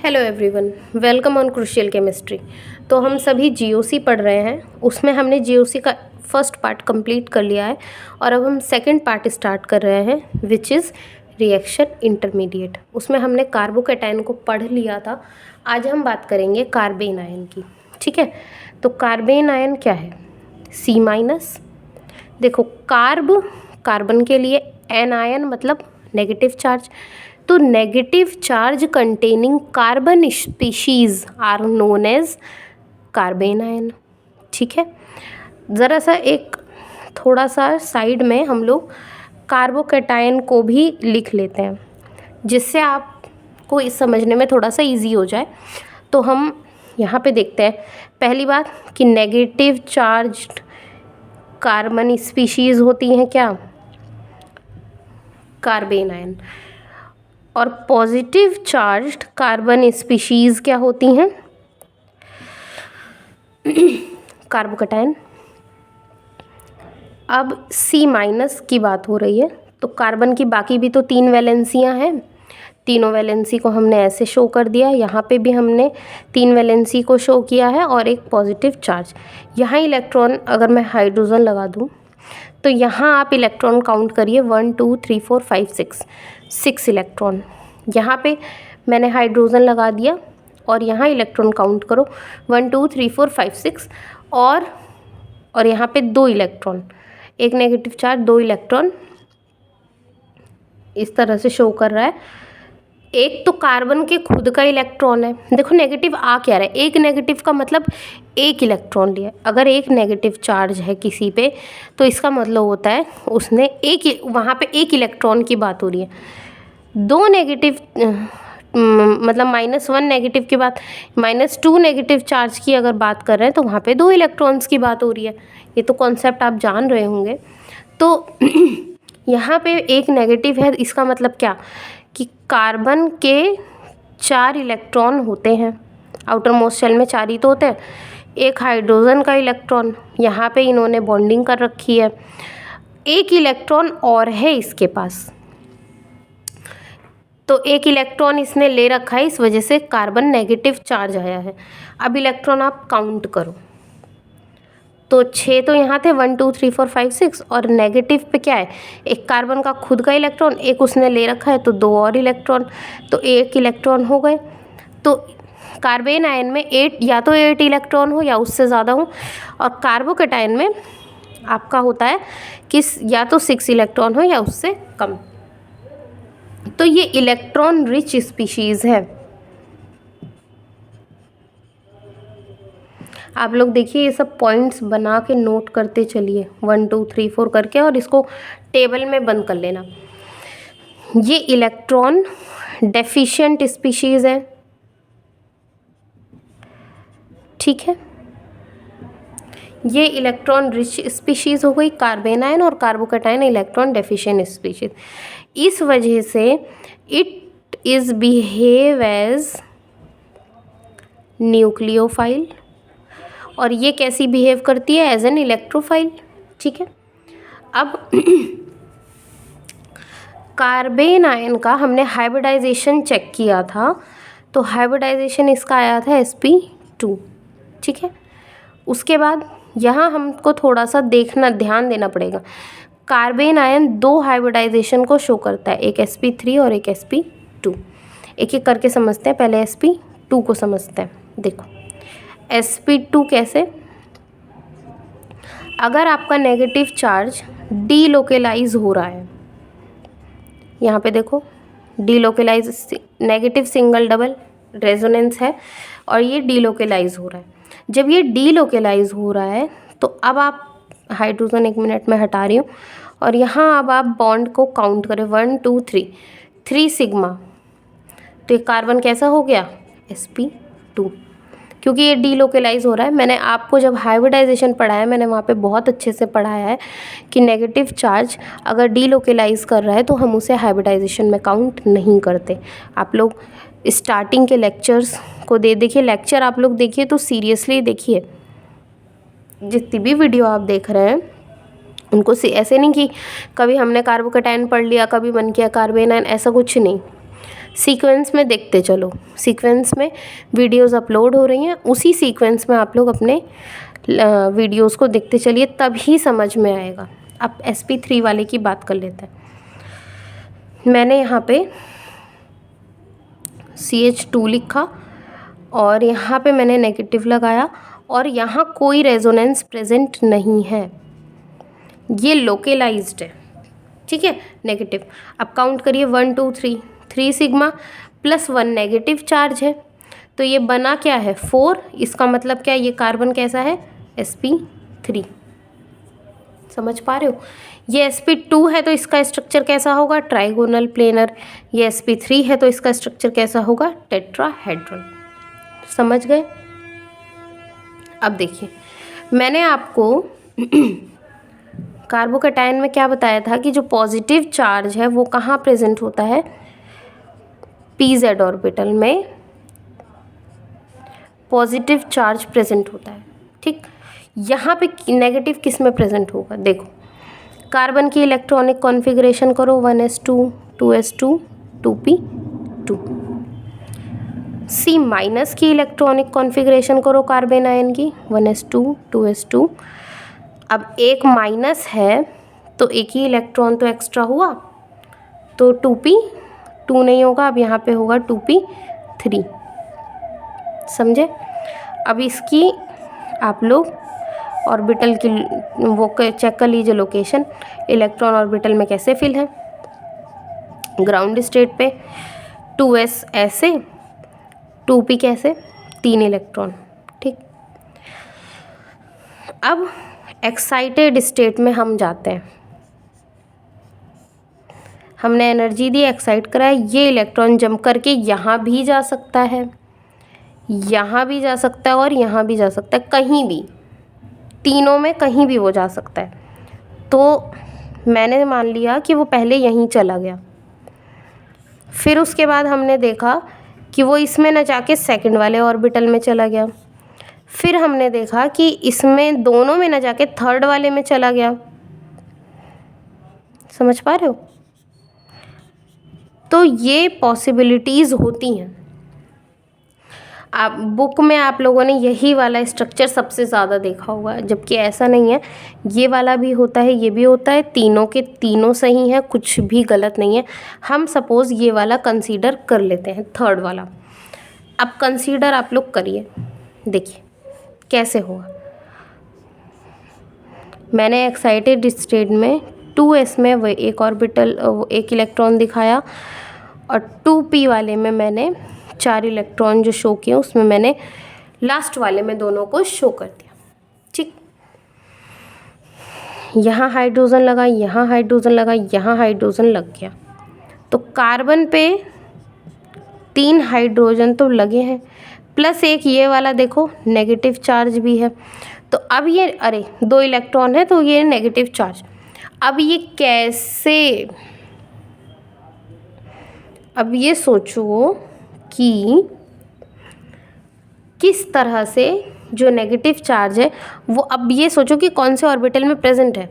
Hello everyone, welcome on crucial chemistry. तो हम सभी जीओसी पढ़ रहे हैं। उसमें हमने जीओसी का फर्स्ट पार्ट कंप्लीट कर लिया है और अब हम सेकंड पार्ट स्टार्ट कर रहे हैं विच इज़ रिएक्शन इंटरमीडिएट। उसमें हमने कार्बोकैटायन को पढ़ लिया था। आज हम बात करेंगे कार्बेन आयन की। ठीक है, तो कार्बेन आयन क्या है? सी माइनस। देखो, कार्बन के लिए एन आयन मतलब नेगेटिव चार्ज। तो negative charge containing carbon species are known as carbanion. ठीक है, ज़रा सा एक थोड़ा सा साइड में हम लोग कार्बोकैटायन को भी लिख लेते हैं जिससे आपको इस समझने में थोड़ा सा इजी हो जाए। तो हम यहाँ पे देखते हैं पहली बात कि नेगेटिव चार्ज्ड कार्बन स्पीशीज होती हैं क्या? Carbene ion. और पॉजिटिव चार्ज्ड कार्बन स्पीशीज क्या होती हैं? कार्बोकैटायन। अब सी माइनस की बात हो रही है तो कार्बन की बाकी भी तो 3 वैलेंसियाँ हैं। तीनों वैलेंसी को हमने ऐसे शो कर दिया। यहाँ पे भी हमने 3 वैलेंसी को शो किया है और एक पॉजिटिव चार्ज। यहाँ इलेक्ट्रॉन, अगर मैं हाइड्रोजन लगा दूँ तो यहाँ आप इलेक्ट्रॉन काउंट करिए 1 2 3 4 5 6 इलेक्ट्रॉन। यहाँ पे मैंने हाइड्रोजन लगा दिया और यहाँ इलेक्ट्रॉन काउंट करो 1 2 3 4 5 6 और यहाँ पे 2 इलेक्ट्रॉन, एक नेगेटिव चार्ज 2 इलेक्ट्रॉन इस तरह से शो कर रहा है। एक तो कार्बन के खुद का इलेक्ट्रॉन है। देखो नेगेटिव आ क्या रहा है, एक नेगेटिव का मतलब एक इलेक्ट्रॉन लिया। अगर एक नेगेटिव चार्ज है किसी पे तो इसका मतलब होता है उसने वहाँ पे एक इलेक्ट्रॉन की बात हो रही है। 2 नेगेटिव मतलब -1 नेगेटिव के बाद -2 नेगेटिव चार्ज की अगर बात कर रहे हैं तो वहाँ पे 2 इलेक्ट्रॉन्स की बात हो रही है। ये तो कॉन्सेप्ट आप जान रहे होंगे। तो यहाँ पे एक नेगेटिव है, इसका मतलब क्या कि कार्बन के 4 इलेक्ट्रॉन होते हैं। आउटर मोस्ट शेल में 4 ही तो होते हैं। एक हाइड्रोजन का इलेक्ट्रॉन, यहाँ पे इन्होंने बॉन्डिंग कर रखी है। एक इलेक्ट्रॉन और है इसके पास, तो एक इलेक्ट्रॉन इसने ले रखा है, इस वजह से कार्बन नेगेटिव चार्ज आया है। अब इलेक्ट्रॉन आप काउंट करो तो 6 तो यहाँ थे 1 2 3 4 5 6 और नेगेटिव पे क्या है? एक कार्बन का खुद का इलेक्ट्रॉन, एक उसने ले रखा है तो 2 और इलेक्ट्रॉन, तो 1 इलेक्ट्रॉन हो गए। तो कार्बेन आयन में 8 या तो 8 इलेक्ट्रॉन हो या उससे ज़्यादा हो, और कार्बोकैटायन में आपका होता है कि या तो 6 इलेक्ट्रॉन हो या उससे कम। तो ये इलेक्ट्रॉन रिच स्पीशीज़ है। आप लोग देखिए ये सब पॉइंट्स बना के नोट करते चलिए 1 2 3 4 करके, और इसको टेबल में बंद कर लेना। ये इलेक्ट्रॉन डेफिशिएंट स्पीशीज़ है। ठीक है, ये इलेक्ट्रॉन रिच स्पीशीज़ हो गई कार्बेन आयन, और कार्बोकैटायन इलेक्ट्रॉन डेफिशिएंट स्पीशीज़। इस वजह से it is behave as nucleophile, और ये कैसी बिहेव करती है? As an electrophile. ठीक है, अब कार्बेन आयन का हमने हाइब्रिडाइजेशन चेक किया था, तो हाइब्रिडाइजेशन इसका आया था sp2। ठीक है, उसके बाद यहाँ हमको थोड़ा सा ध्यान देना पड़ेगा। कार्बेन आयन 2 हाइब्रिडाइजेशन को शो करता है, एक sp3 और एक sp2। एक एक करके समझते हैं, पहले sp2 को समझते हैं। देखो sp2 कैसे? अगर आपका नेगेटिव चार्ज डीलोकेलाइज हो रहा है, यहाँ पे देखो डीलोकेलाइज, नेगेटिव सिंगल डबल रेजोनेंस है और ये डीलोकेलाइज हो रहा है। जब ये डीलोकेलाइज हो रहा है तो अब आप हाइड्रोजन 1 मिनट में हटा रही हूँ, और यहाँ अब आप बॉन्ड को काउंट करें 1 2 3 सिग्मा। तो ये कार्बन कैसा हो गया? sp2, क्योंकि ये डीलोकेलाइज हो रहा है। मैंने आपको जब हाइब्रिडाइजेशन पढ़ाया मैंने वहाँ पे बहुत अच्छे से पढ़ाया है कि नेगेटिव चार्ज अगर डीलोकेलाइज कर रहा है तो हम उसे हाइब्रिडाइजेशन में काउंट नहीं करते। आप लोग स्टार्टिंग के लेक्चर्स को देखिए, लेक्चर आप लोग देखिए तो सीरियसली देखिए। जितनी भी वीडियो आप देख रहे हैं उनको ऐसे नहीं कि कभी हमने कार्बोकैटायन पढ़ लिया, कभी मन किया कार्बेन आयन, ऐसा कुछ नहीं। सीक्वेंस में देखते चलो, सीक्वेंस में वीडियोस अपलोड हो रही हैं, उसी सीक्वेंस में आप लोग अपने वीडियोस को देखते चलिए, तभी समझ में आएगा। अब sp3 वाले की बात कर लेते हैं। मैंने यहाँ पे CH2 लिखा और यहाँ पे मैंने नेगेटिव लगाया और यहाँ कोई रेजोनेंस प्रेजेंट नहीं है, ये लोकेलाइज्ड है, ठीक है, नेगेटिव। अब काउंट करिए 1 2 3, 3 सिग्मा प्लस 1 नेगेटिव चार्ज है, तो ये बना क्या है 4। इसका मतलब क्या है, ये कार्बन कैसा है sp3, समझ पा रहे हो। ये sp2 है तो इसका स्ट्रक्चर कैसा होगा ट्राइगोनल प्लेनर, ये sp3 है तो इसका स्ट्रक्चर कैसा होगा टेट्राहेड्रल, समझ गए। अब देखिए मैंने आपको कार्बोकैटायन में क्या बताया था कि जो पॉजिटिव चार्ज है वो कहाँ प्रेजेंट होता है, pz ऑर्बिटल में पॉजिटिव चार्ज प्रेजेंट होता है, ठीक। यहाँ पे नेगेटिव किस में प्रेजेंट होगा, देखो कार्बन की इलेक्ट्रॉनिक कॉन्फ़िगरेशन करो 1s2 2s2 2p2। C minus की इलेक्ट्रॉनिक कॉन्फ़िगरेशन करो कार्बन आयन की 1s2 2s2। अब एक माइनस है तो एक ही इलेक्ट्रॉन तो एक्स्ट्रा हुआ, तो 2p2 नहीं होगा, अब यहाँ पे होगा 2p3, समझे। अब इसकी आप लोग ऑर्बिटल की वो चेक कर लीजिए लोकेशन, इलेक्ट्रॉन ऑर्बिटल में कैसे फिल है, ग्राउंड स्टेट पे 2s ऐसे 2p कैसे, 3 इलेक्ट्रॉन, ठीक। अब एक्साइटेड स्टेट में हम जाते हैं, हमने एनर्जी दी, एक्साइट कराया, ये इलेक्ट्रॉन जंप करके यहाँ भी जा सकता है, यहाँ भी जा सकता है और यहाँ भी जा सकता है, कहीं भी, तीनों में कहीं भी वो जा सकता है। तो मैंने मान लिया कि वो पहले यहीं चला गया, फिर उसके बाद हमने देखा कि वो इसमें न जाके सेकंड वाले ऑर्बिटल में चला गया, फिर हमने देखा कि इसमें दोनों में न जाके थर्ड वाले में चला गया, समझ पा रहे हो। तो ये पॉसिबिलिटीज़ होती हैं। आप बुक में आप लोगों ने यही वाला स्ट्रक्चर सबसे ज़्यादा देखा होगा, जबकि ऐसा नहीं है, ये वाला भी होता है, ये भी होता है, तीनों के तीनों सही हैं, कुछ भी गलत नहीं है। हम सपोज़ ये वाला कंसीडर कर लेते हैं, थर्ड वाला। अब कंसीडर आप लोग करिए, देखिए कैसे होगा। मैंने एक्साइटेड स्टेट में 2s में वो एक ऑर्बिटल एक इलेक्ट्रॉन दिखाया और 2p वाले में मैंने 4 इलेक्ट्रॉन जो शो किए, उसमें मैंने लास्ट वाले में दोनों को शो कर दिया, ठीक। यहाँ हाइड्रोजन लगा, यहाँ हाइड्रोजन लगा, यहाँ हाइड्रोजन लग गया, तो कार्बन पे 3 हाइड्रोजन तो लगे हैं, प्लस एक ये वाला देखो नेगेटिव चार्ज भी है। तो अब ये अरे 2 इलेक्ट्रॉन है तो ये नेगेटिव चार्ज, अब ये कैसे, अब ये सोचो कि किस तरह से जो नेगेटिव चार्ज है वो, अब ये सोचो कि कौन से ऑर्बिटल में प्रेजेंट है।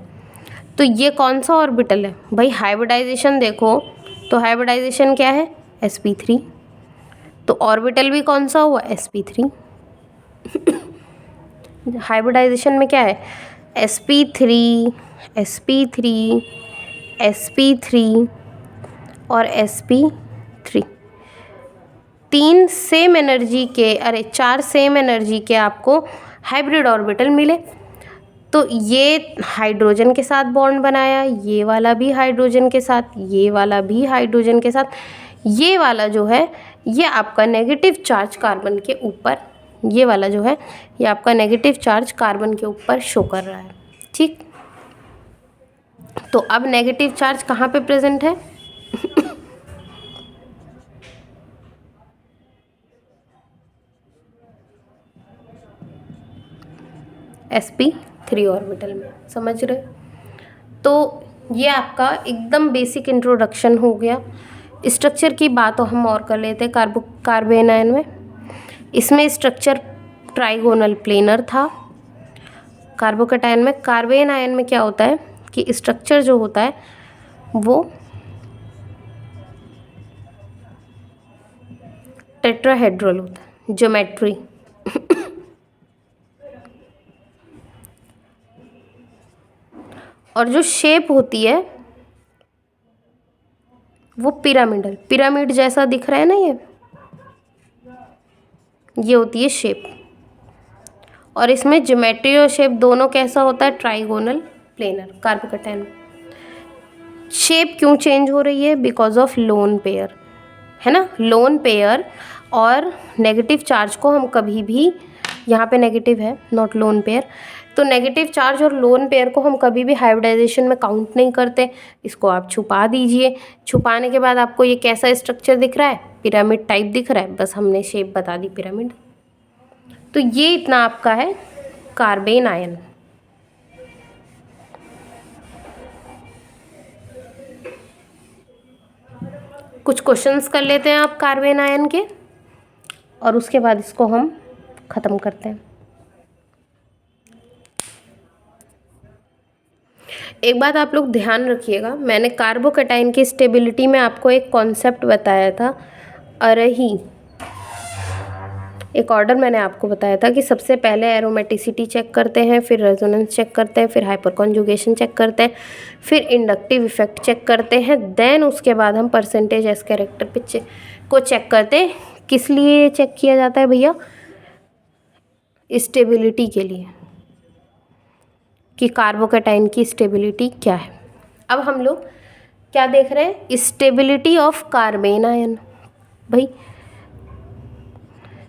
तो ये कौन सा ऑर्बिटल है भाई, हाइब्रिडाइजेशन देखो तो हाइब्रिडाइजेशन क्या है sp3, तो ऑर्बिटल भी कौन सा हुआ sp3। हाइब्रिडाइजेशन में क्या है sp3 sp3 sp3 और sp3, 3 सेम एनर्जी के, अरे 4 सेम एनर्जी के आपको हाइब्रिड ऑर्बिटल मिले। तो ये हाइड्रोजन के साथ बॉन्ड बनाया, ये वाला भी हाइड्रोजन के साथ, ये वाला भी हाइड्रोजन के साथ, ये वाला जो है ये आपका नेगेटिव चार्ज कार्बन के ऊपर, ये वाला जो है ये आपका नेगेटिव चार्ज कार्बन के ऊपर शो कर रहा है, ठीक। तो अब नेगेटिव चार्ज कहाँ पे प्रेजेंट है sp3 ऑर्बिटल में, समझ रहे। तो ये आपका एकदम बेसिक इंट्रोडक्शन हो गया। स्ट्रक्चर की बात तो हम और कर लेते हैं। कार्बन आयन में इसमें स्ट्रक्चर ट्राइगोनल प्लेनर था। कार्बोकैटायन में, कार्बन आयन में क्या होता है कि स्ट्रक्चर जो होता है वो टेट्राहेड्रल होता है, ज्योमेट्री। और जो शेप होती है वो पिरामिडल, पिरामिड जैसा दिख रहा है ना, ये होती है शेप। और इसमें ज्योमेट्री और शेप दोनों कैसा होता है, ट्राइगोनल प्लेनर, कार्बोकैटायन। शेप क्यों चेंज हो रही है, बिकॉज ऑफ लोन पेयर, है ना। लोन पेयर और नेगेटिव चार्ज को हम कभी भी, यहाँ पे नेगेटिव है नॉट लोन पेयर, तो नेगेटिव चार्ज और लोन पेयर को हम कभी भी हाइब्रिडाइजेशन में काउंट नहीं करते। इसको आप छुपा दीजिए। छुपाने के बाद आपको ये कैसा स्ट्रक्चर दिख रहा है, पिरामिड टाइप दिख रहा है, बस हमने शेप बता दी पिरामिड। तो ये इतना आपका है कार्बेन आयन। कुछ क्वेश्चंस कर लेते हैं आप कार्बेन आयन के, और उसके बाद इसको हम ख़त्म करते हैं। एक बात आप लोग ध्यान रखिएगा, मैंने कार्बोकैटायन की स्टेबिलिटी में आपको एक कॉन्सेप्ट बताया था, अरही, एक ऑर्डर मैंने आपको बताया था कि सबसे पहले एरोमेटिसिटी चेक करते हैं, फिर रेजोनेंस चेक करते हैं, फिर हाइपर कॉन्जुगेशन चेक करते हैं, फिर इंडक्टिव इफेक्ट चेक करते हैं, देन उसके बाद हम परसेंटेज एस कैरेक्टर पे को चेक करते हैं। किस लिए चेक किया जाता है भैया, स्टेबिलिटी के लिए, कि कार्बोकैटायन की स्टेबिलिटी क्या है। अब हम लोग क्या देख रहे हैं, स्टेबिलिटी ऑफ कार्बेन आयन। भाई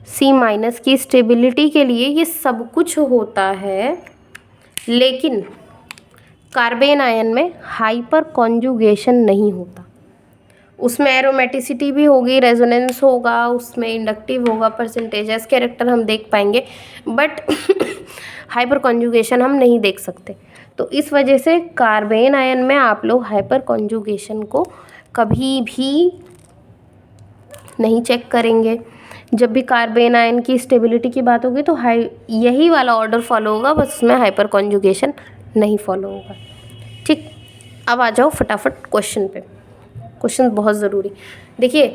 C- की स्टेबिलिटी के लिए ये सब कुछ होता है, लेकिन कार्बेन आयन में हाइपर कॉन्जुगेशन नहीं होता। उसमें एरोमेटिसिटी भी होगी, रेजोनेंस होगा, उसमें इंडक्टिव होगा, परसेंटेज एस कैरेक्टर हम देख पाएंगे, बट हाइपर कॉन्जुगेशन हम नहीं देख सकते। तो इस वजह से कार्बेन आयन में आप लोग हाइपर कॉन्जुगेशन को कभी भी नहीं चेक करेंगे। जब भी कार्बेन आयन की स्टेबिलिटी की बात होगी तो यही वाला ऑर्डर फॉलो होगा, बस उसमें हाइपर कॉन्जुगेशन नहीं फॉलो होगा। ठीक, अब आ जाओ फटाफट क्वेश्चन पे। क्वेश्चन बहुत ज़रूरी, देखिए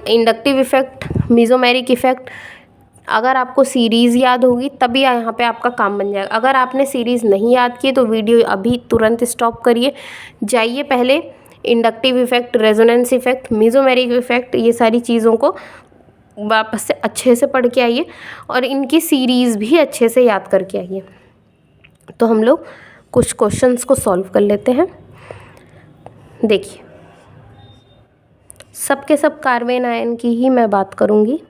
इंडक्टिव इफेक्ट, मेसोमेरिक इफेक्ट, अगर आपको सीरीज़ याद होगी तभी यहाँ पे आपका काम बन जाएगा। अगर आपने सीरीज़ नहीं याद की तो वीडियो अभी तुरंत स्टॉप करिए, जाइए पहले inductive effect, resonance effect, mesomeric effect, ये सारी चीज़ों को वापस से अच्छे से पढ़ के आइए और इनकी सीरीज़ भी अच्छे से याद करके आइए। तो हम लोग कुछ क्वेश्चंस को सॉल्व कर लेते हैं। देखिए, सब के सब कार्बेन आयन की ही मैं बात करूँगी।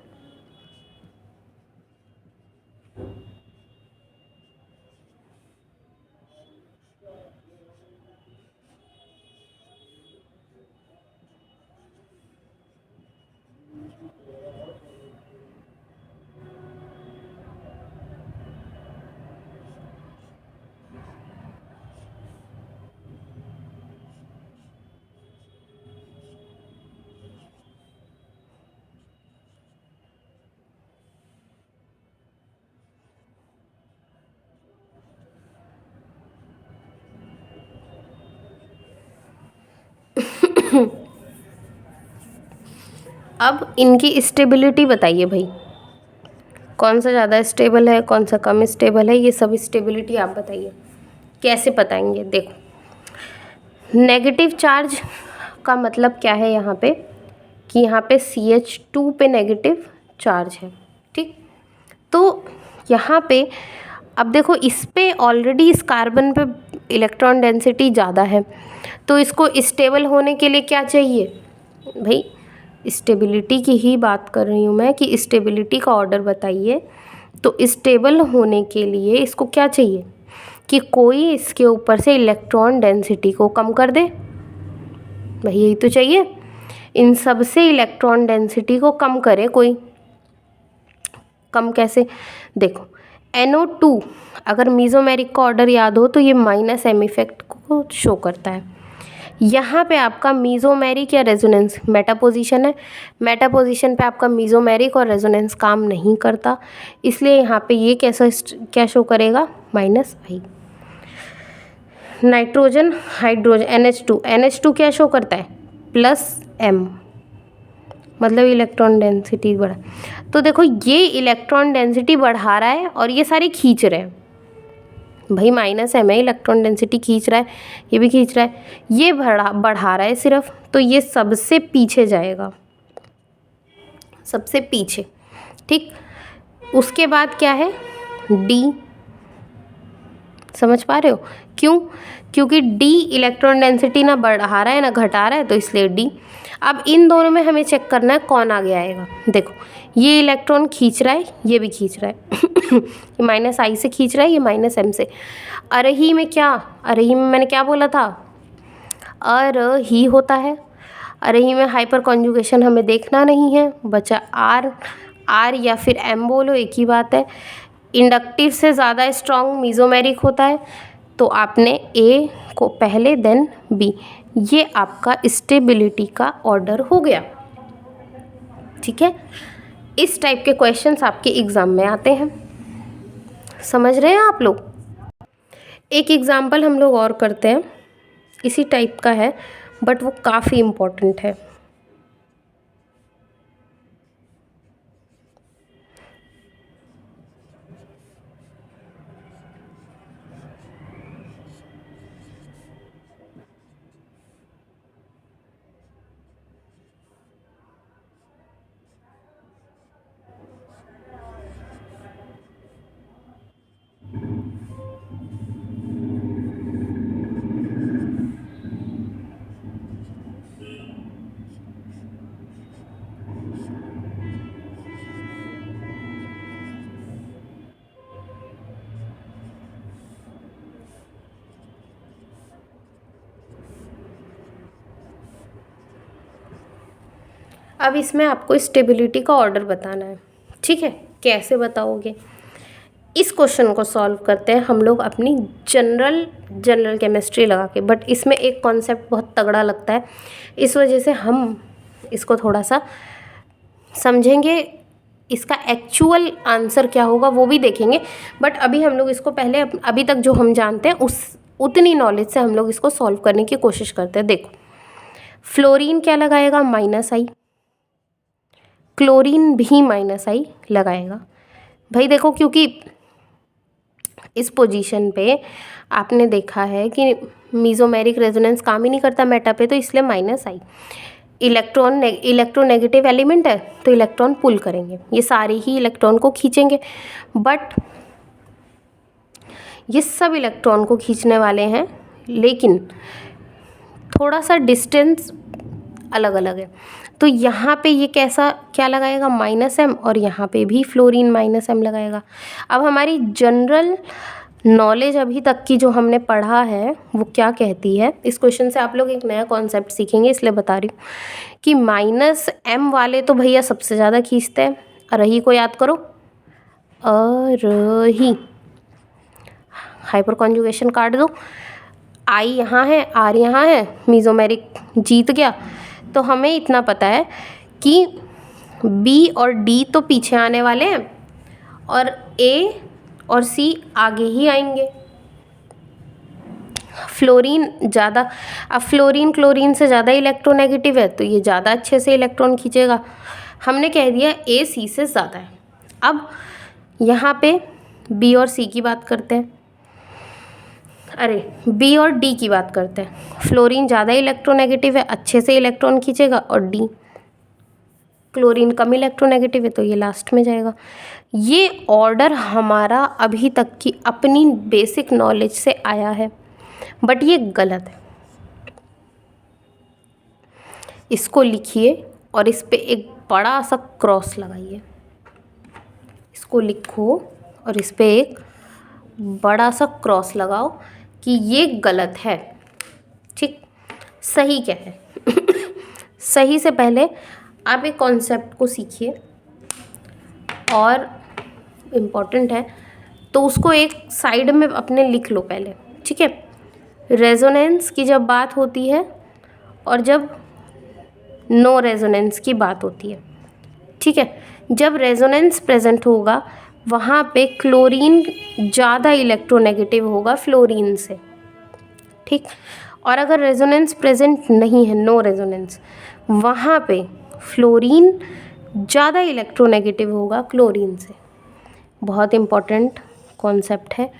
अब इनकी स्टेबिलिटी बताइए भाई, कौन सा ज़्यादा स्टेबल है, कौन सा कम स्टेबल है, ये सब स्टेबिलिटी आप बताइए। कैसे बताएंगे, देखो नेगेटिव चार्ज का मतलब क्या है यहाँ पे, कि यहाँ पे CH2 पे नेगेटिव चार्ज है। ठीक, तो यहाँ पे अब देखो इस पे ऑलरेडी इस कार्बन पे इलेक्ट्रॉन डेंसिटी ज़्यादा है, तो इसको स्टेबल होने के लिए क्या चाहिए भाई, स्टेबिलिटी की ही बात कर रही हूँ मैं, कि स्टेबिलिटी का ऑर्डर बताइए। तो स्टेबल होने के लिए इसको क्या चाहिए, कि कोई इसके ऊपर से इलेक्ट्रॉन डेंसिटी को कम कर दे, भाई यही तो चाहिए, इन सब से इलेक्ट्रॉन डेंसिटी को कम करे कोई। कम कैसे, देखो NO2 अगर मेसोमेरिक का ऑर्डर याद हो तो ये -m इफेक्ट को शो करता है। यहाँ पे आपका मेसोमेरिक या रेजोनेंस मेटा पोजीशन है, मेटा पोजीशन पे आपका मेसोमेरिक और रेजोनेंस काम नहीं करता, इसलिए यहाँ पे ये कैसा क्या शो करेगा, -I। नाइट्रोजन हाइड्रोजन NH2 क्या शो करता है, +M। मतलब इलेक्ट्रॉन डेंसिटी बढ़ा। तो देखो ये इलेक्ट्रॉन डेंसिटी बढ़ा रहा है और ये सारे खींच रहे हैं। भाई माइनस एम है, इलेक्ट्रॉन डेंसिटी खींच रहा है, ये भी खींच रहा है, ये बढ़ा रहा है सिर्फ, तो ये सबसे पीछे जाएगा, सबसे पीछे। ठीक, उसके बाद क्या है, डी। समझ पा रहे हो क्यों? क्योंकि डी इलेक्ट्रॉन डेंसिटी ना बढ़ा रहा है ना घटा रहा है, तो इसलिए डी। अब इन दोनों में हमें चेक करना है कौन आगे आएगा। देखो ये इलेक्ट्रॉन खींच रहा है, ये भी खींच रहा है ये माइनस आई से खींच रहा है, ये माइनस एम से। अरही में क्या, अरही में मैंने क्या बोला था, अरही होता है। अरही में हाइपर कॉन्जुगेशन हमें देखना नहीं है, बचा आर। आर या फिर एम बोलो, एक ही बात है। इंडक्टिव से ज़्यादा स्ट्रॉन्ग मीज़ोमेरिक होता है, तो आपने ए को पहले देन बी। ये आपका स्टेबिलिटी का ऑर्डर हो गया। ठीक है, इस टाइप के क्वेश्चंस आपके एग्ज़ाम में आते हैं। समझ रहे हैं आप लोग? एक एग्ज़ाम्पल हम लोग और करते हैं, इसी टाइप का है बट वो काफ़ी इम्पोर्टेंट है। अब इसमें आपको स्टेबिलिटी का ऑर्डर बताना है। ठीक है, कैसे बताओगे? इस क्वेश्चन को सॉल्व करते हैं हम लोग अपनी जनरल केमिस्ट्री लगा के, बट इसमें एक कॉन्सेप्ट बहुत तगड़ा लगता है, इस वजह से हम इसको थोड़ा सा समझेंगे। इसका एक्चुअल आंसर क्या होगा वो भी देखेंगे, बट अभी हम लोग इसको पहले अभी तक जो हम जानते हैं उतनी नॉलेज से हम लोग इसको सॉल्व करने की कोशिश करते हैं। देखो फ्लोरीन क्या लगाएगा, माइनस आई। क्लोरीन भी माइनस आई लगाएगा। भाई देखो, क्योंकि इस पोजीशन पे आपने देखा है कि मीज़ोमेरिक रेजोनेंस काम ही नहीं करता मेटा पे, तो इसलिए माइनस आई। इलेक्ट्रोनेगेटिव एलिमेंट है, तो इलेक्ट्रॉन पुल करेंगे, ये सारे ही इलेक्ट्रॉन को खींचेंगे, बट ये सब इलेक्ट्रॉन को खींचने वाले हैं, लेकिन थोड़ा सा डिस्टेंस अलग अलग है। तो यहाँ पे ये कैसा क्या लगाएगा, माइनस एम, और यहाँ पे भी फ्लोरीन माइनस एम लगाएगा। अब हमारी जनरल नॉलेज अभी तक की जो हमने पढ़ा है वो क्या कहती है, इस क्वेश्चन से आप लोग एक नया कॉन्सेप्ट सीखेंगे, इसलिए बता रही हूँ कि माइनस एम वाले तो भैया सबसे ज़्यादा खींचते हैं। अरही को याद करो, अरही, हाइपर कॉन्जुगेशन काट दो, आई यहाँ है, आर यहाँ है, मीज़ोमेरिक जीत गया। तो हमें इतना पता है कि बी और डी तो पीछे आने वाले हैं और ए और सी आगे ही आएंगे। फ्लोरीन ज़्यादा, अब फ्लोरीन क्लोरीन से ज़्यादा इलेक्ट्रोनेगेटिव है, तो ये ज़्यादा अच्छे से इलेक्ट्रॉन खींचेगा। हमने कह दिया ए सी से ज़्यादा है। अब यहाँ पे बी और सी की बात करते हैं, अरे बी और डी की बात करते हैं। फ्लोरीन ज़्यादा इलेक्ट्रोनेगेटिव है, अच्छे से इलेक्ट्रॉन खींचेगा, और डी क्लोरीन कम इलेक्ट्रोनेगेटिव है, तो ये लास्ट में जाएगा। ये ऑर्डर हमारा अभी तक की अपनी बेसिक नॉलेज से आया है, बट ये गलत है। इसको लिखिए और इस पे एक बड़ा सा क्रॉस लगाइए। इसको लिखो और इस पे एक बड़ा सा क्रॉस लगाओ कि ये गलत है। ठीक, सही क्या है सही से पहले आप एक कॉन्सेप्ट को सीखिए, और इम्पॉर्टेंट है तो उसको एक साइड में अपने लिख लो पहले। ठीक है, रेजोनेंस की जब बात होती है और जब नो रेजोनेंस की बात होती है, ठीक है, जब रेजोनेंस प्रेजेंट होगा वहाँ पे क्लोरीन ज़्यादा इलेक्ट्रोनेगेटिव होगा फ्लोरीन से। ठीक, और अगर रेजोनेंस प्रेजेंट नहीं है, नो रेजोनेंस, वहाँ पे फ्लोरीन ज़्यादा इलेक्ट्रोनेगेटिव होगा क्लोरीन से। बहुत इम्पॉर्टेंट कॉन्सेप्ट है,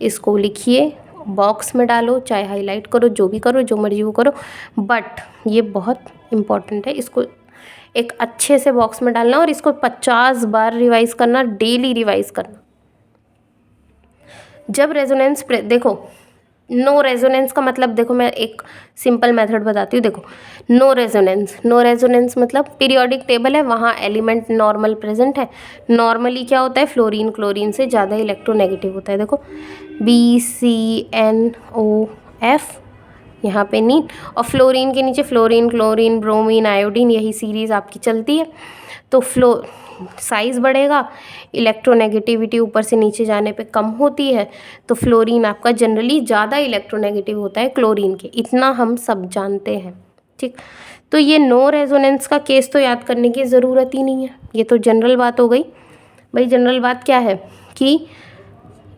इसको लिखिए, बॉक्स में डालो, चाहे हाईलाइट करो, जो भी करो, जो मर्जी वो करो, बट ये बहुत इम्पॉर्टेंट है। इसको एक अच्छे से बॉक्स में डालना और इसको 50 बार रिवाइज करना, डेली रिवाइज करना। जब रेजोनेंस देखो, नो रेजोनेंस का मतलब देखो, मैं एक सिंपल मेथड बताती हूँ। देखो, नो रेजोनेंस मतलब पीरियोडिक टेबल है, वहाँ एलिमेंट नॉर्मल प्रेजेंट है। नॉर्मली क्या होता है, फ्लोरीन क्लोरीन से ज़्यादा इलेक्ट्रोनेगेटिव होता है। देखो BCNOF, यहाँ पे नीन, और फ्लोरीन के नीचे फ्लोरीन क्लोरीन ब्रोमीन आयोडीन, यही सीरीज़ आपकी चलती है। तो साइज़ बढ़ेगा, इलेक्ट्रोनेगेटिविटी ऊपर से नीचे जाने पे कम होती है, तो फ्लोरीन आपका जनरली ज़्यादा इलेक्ट्रोनेगेटिव होता है क्लोरीन के, इतना हम सब जानते हैं। ठीक, तो ये नो रेजोनेंस का केस तो याद करने की ज़रूरत ही नहीं है, ये तो जनरल बात हो गई। भाई जनरल बात क्या है कि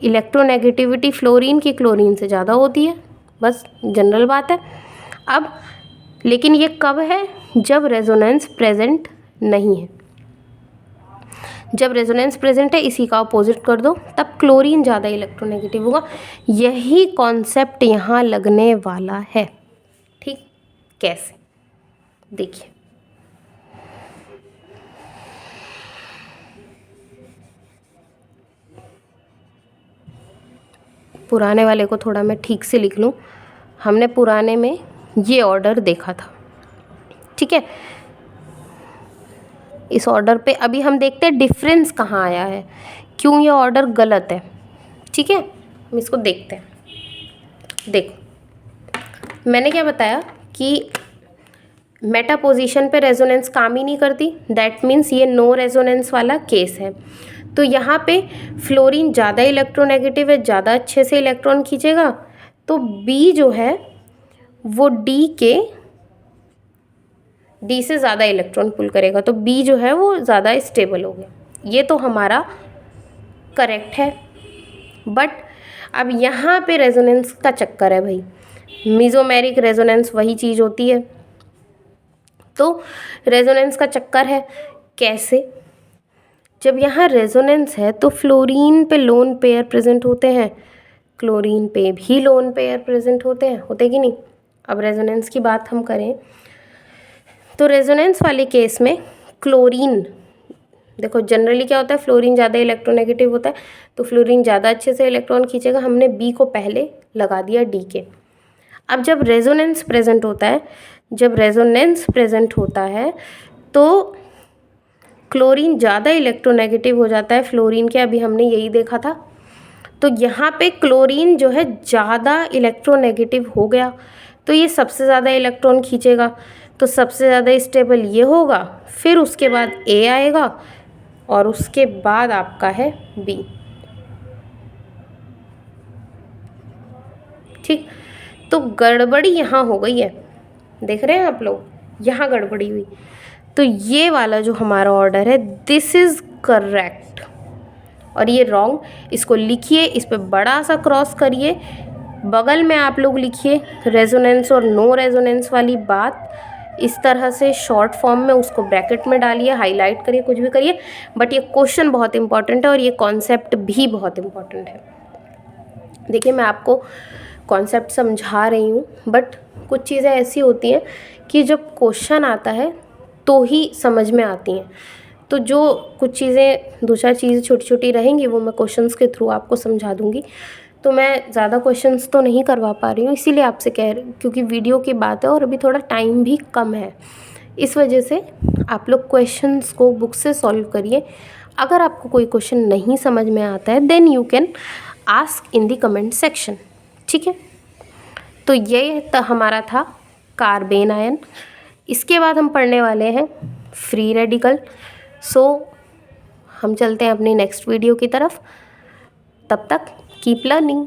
इलेक्ट्रोनेगेटिविटी फ्लोरीन की क्लोरीन से ज़्यादा होती है, बस जनरल बात है। अब लेकिन ये कब है, जब रेजोनेंस प्रेजेंट नहीं है। जब रेजोनेंस प्रेजेंट है, इसी का अपोजिट कर दो, तब क्लोरीन ज़्यादा इलेक्ट्रोनेगेटिव होगा। यही कॉन्सेप्ट यहाँ लगने वाला है। ठीक, कैसे, देखिए, पुराने वाले को थोड़ा मैं ठीक से लिख लूँ। हमने पुराने में ये ऑर्डर देखा था, ठीक है। इस ऑर्डर पे अभी हम देखते हैं डिफरेंस कहाँ आया है, क्यों ये ऑर्डर गलत है, ठीक है। हम इसको देखते हैं। देखो, मैंने क्या बताया कि मेटा पोजीशन पे रेजोनेंस काम ही नहीं करती, दैट मीन्स ये नो रेजोनेंस वाला केस है। तो यहाँ पे फ्लोरीन ज़्यादा इलेक्ट्रोनेगेटिव है, ज़्यादा अच्छे से इलेक्ट्रॉन खींचेगा, तो बी जो है वो डी से ज़्यादा इलेक्ट्रॉन पुल करेगा, तो बी जो है वो ज़्यादा स्टेबल हो गया। ये तो हमारा करेक्ट है। बट अब यहाँ पे रेजोनेंस का चक्कर है भाई, मीजोमेरिक रेजोनेंस वही चीज़ होती है। तो रेजोनेंस का चक्कर है, कैसे, जब यहाँ रेजोनेंस है तो फ्लोरीन पे लोन पेयर प्रेजेंट होते हैं, क्लोरीन पे भी लोन पेयर प्रेजेंट होते हैं, होते कि नहीं। अब रेजोनेंस की बात हम करें तो रेजोनेंस वाले केस में क्लोरीन, देखो जनरली क्या होता है, फ्लोरीन ज़्यादा इलेक्ट्रोनेगेटिव होता है, तो फ्लोरीन ज़्यादा अच्छे से इलेक्ट्रॉन खींचेगा। हमने बी को पहले लगा दिया डी के। अब जब रेजोनेंस प्रेजेंट होता है तो क्लोरीन ज़्यादा इलेक्ट्रोनेगेटिव हो जाता है फ्लोरीन के, अभी हमने यही देखा था। तो यहाँ पे क्लोरीन जो है ज़्यादा इलेक्ट्रोनेगेटिव हो गया, तो ये सबसे ज़्यादा इलेक्ट्रॉन खींचेगा, तो सबसे ज़्यादा स्टेबल ये होगा, फिर उसके बाद ए आएगा और उसके बाद आपका है बी। ठीक, तो गड़बड़ी यहाँ हो गई है, देख रहे हैं आप लोग, यहाँ गड़बड़ी हुई। तो ये वाला जो हमारा ऑर्डर है, दिस इज़ करेक्ट और ये रॉन्ग। इसको लिखिए, इस पर बड़ा सा क्रॉस करिए, बगल में आप लोग लिखिए रेजोनेंस और नो रेजोनेंस वाली बात, इस तरह से शॉर्ट फॉर्म में उसको ब्रैकेट में डालिए, हाईलाइट करिए, कुछ भी करिए, बट ये क्वेश्चन बहुत इंपॉर्टेंट है और ये कॉन्सेप्ट भी बहुत इंपॉर्टेंट है। देखिए, मैं आपको कॉन्सेप्ट समझा रही हूँ, बट कुछ चीज़ें ऐसी होती हैं कि जब क्वेश्चन आता है तो ही समझ में आती हैं। तो जो कुछ चीज़ें, दो चार चीज़ें छोटी छोटी रहेंगी, वो मैं क्वेश्चंस के थ्रू आपको समझा दूँगी। तो मैं ज़्यादा क्वेश्चंस तो नहीं करवा पा रही हूँ, इसीलिए आपसे कह रही हूँ, क्योंकि वीडियो की बात है और अभी थोड़ा टाइम भी कम है, इस वजह से आप लोग क्वेश्चंस को बुक से सॉल्व करिए। अगर आपको कोई क्वेश्चन नहीं समझ में आता है, then you can ask in the comment section, ठीक है। तो ये हमारा था कार्बेन आयन। इसके बाद हम पढ़ने वाले हैं फ्री रेडिकल। सो हम चलते हैं अपनी नेक्स्ट वीडियो की तरफ, तब तक कीप लर्निंग।